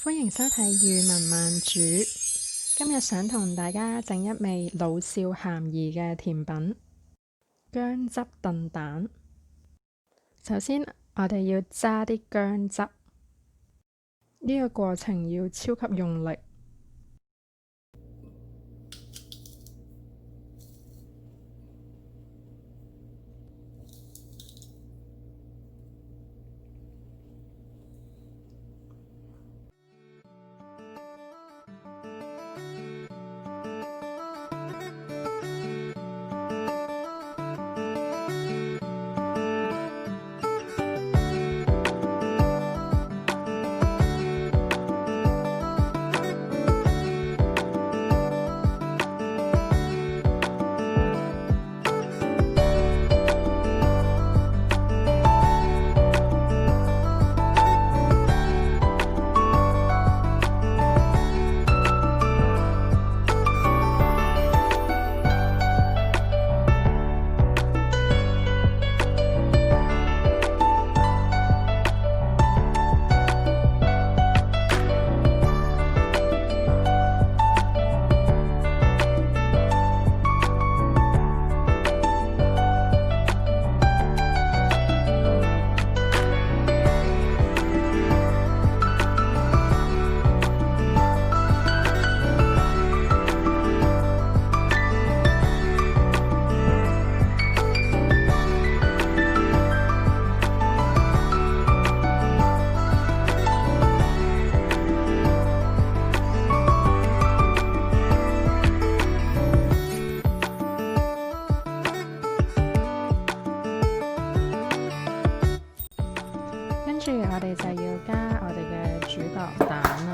歡迎收睇語文慢煮。今日想同大家整一味老少咸宜嘅甜品——薑汁燉蛋。首先，我哋要揸啲薑汁，呢個過程要超級用力。跟住我哋就要加我哋嘅主角蛋啦。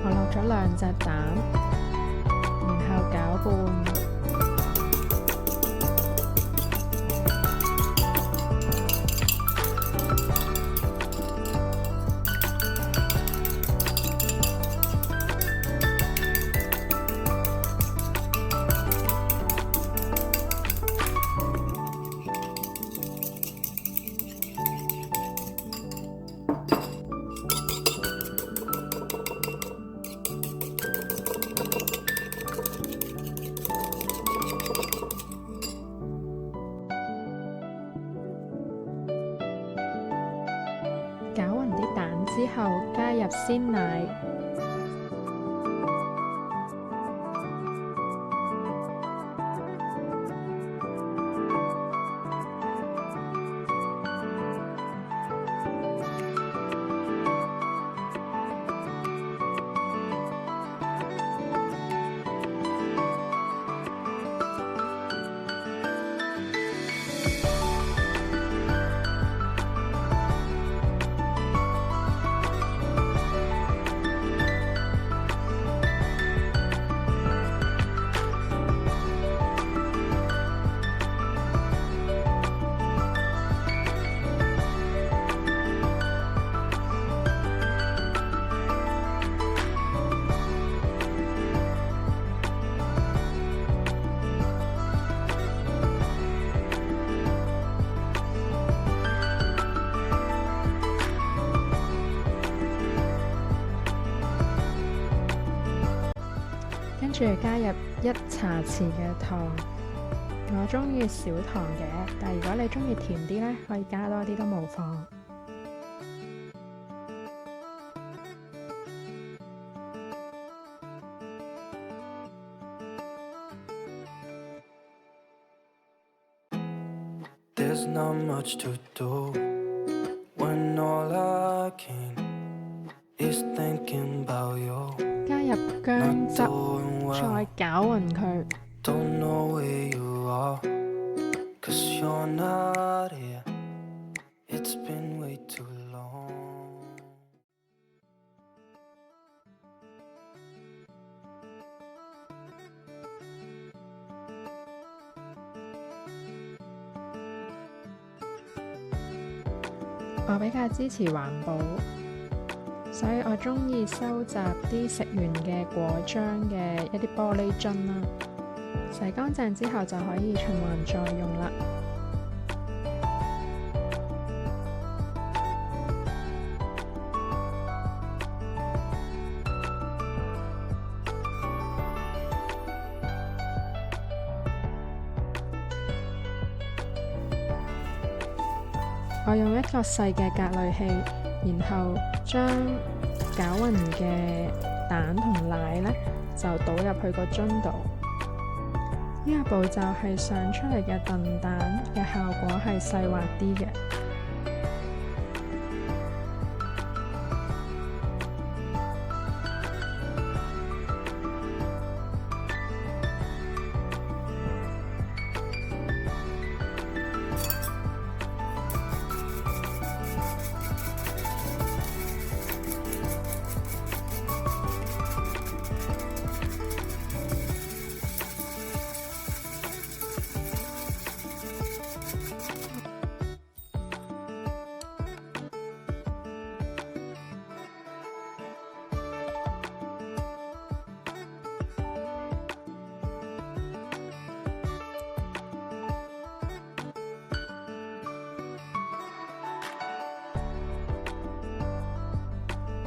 我落咗2隻蛋，然後攪拌。攪勻啲蛋之後，加入鮮奶。跟住加入1茶匙嘅糖，我鍾意少糖嘅，但如果你鍾意甜啲呢，可以加多啲都無妨。There's not much to do when all I can is thinking about you. 加入薑汁，再攪勻佢。Don't know where you are, 'cause you're not here. It's been way too long. 我比較支持環保，所以我鍾意收集啲食完嘅果漿嘅一啲玻璃樽啦。洗乾淨之後就可以循環再用啦。我用一個細嘅隔濾器，然後將攪勻嘅蛋同奶呢，就倒入去個樽度。呢個步驟係上出嚟嘅燉蛋嘅效果係細滑啲嘅。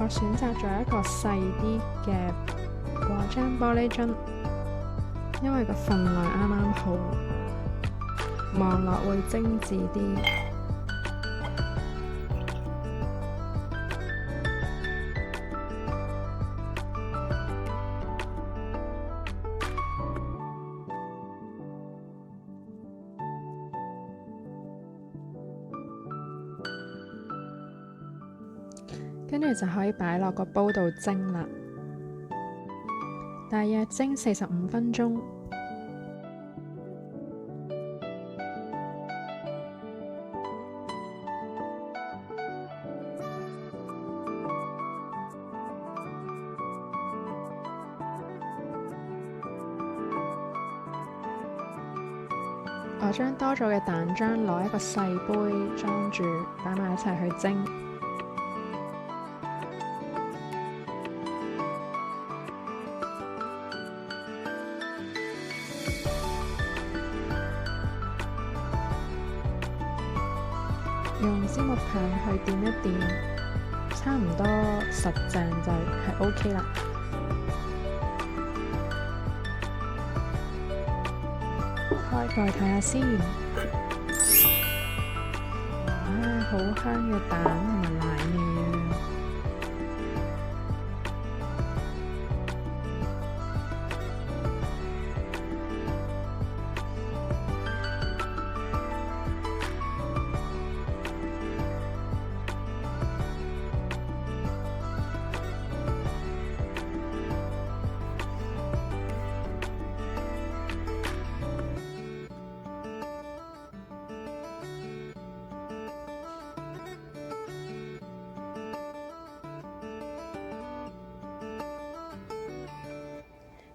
我選擇咗一個細啲嘅果漿玻璃樽，因為個份量啱啱好，望落會精緻啲。跟住就可以擺落個煲度蒸啦，大約蒸45分鐘。我將多咗嘅蛋漿攞一個細杯裝住，擺埋一齊去蒸。用煎木棒去掂一掂，差唔多實淨就係 OK 啦。開蓋睇下先，哇，好香嘅蛋同埋奶味啊！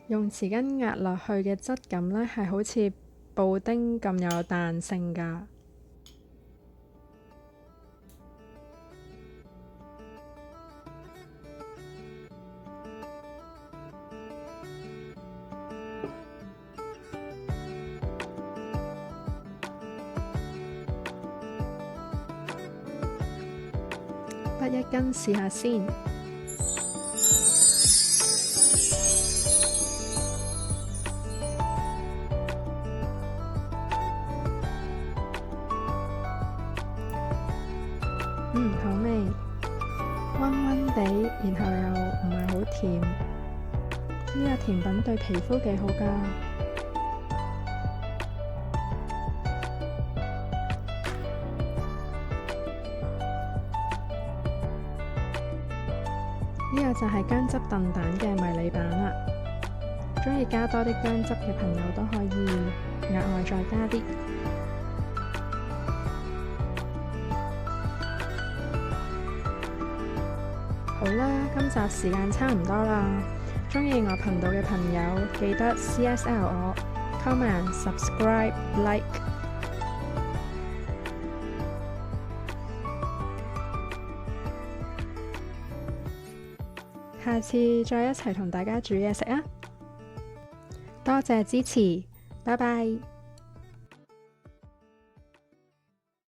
用匙羹壓落去嘅質感呢，係好似布丁咁有彈性㗎。得一根試下先。好味，溫溫地，然後又唔係好甜。呢個甜品對皮膚幾好㗎。呢個就係薑汁燉蛋嘅迷你版啦。鍾意加多啲薑汁嘅朋友都可以額外再加啲。好啦，今集時間差唔多啦。鍾意我頻道嘅朋友記得 CSL 我 comment、subscribe、like。下次再一齊同大家煮嘢食啊！多謝支持，拜拜。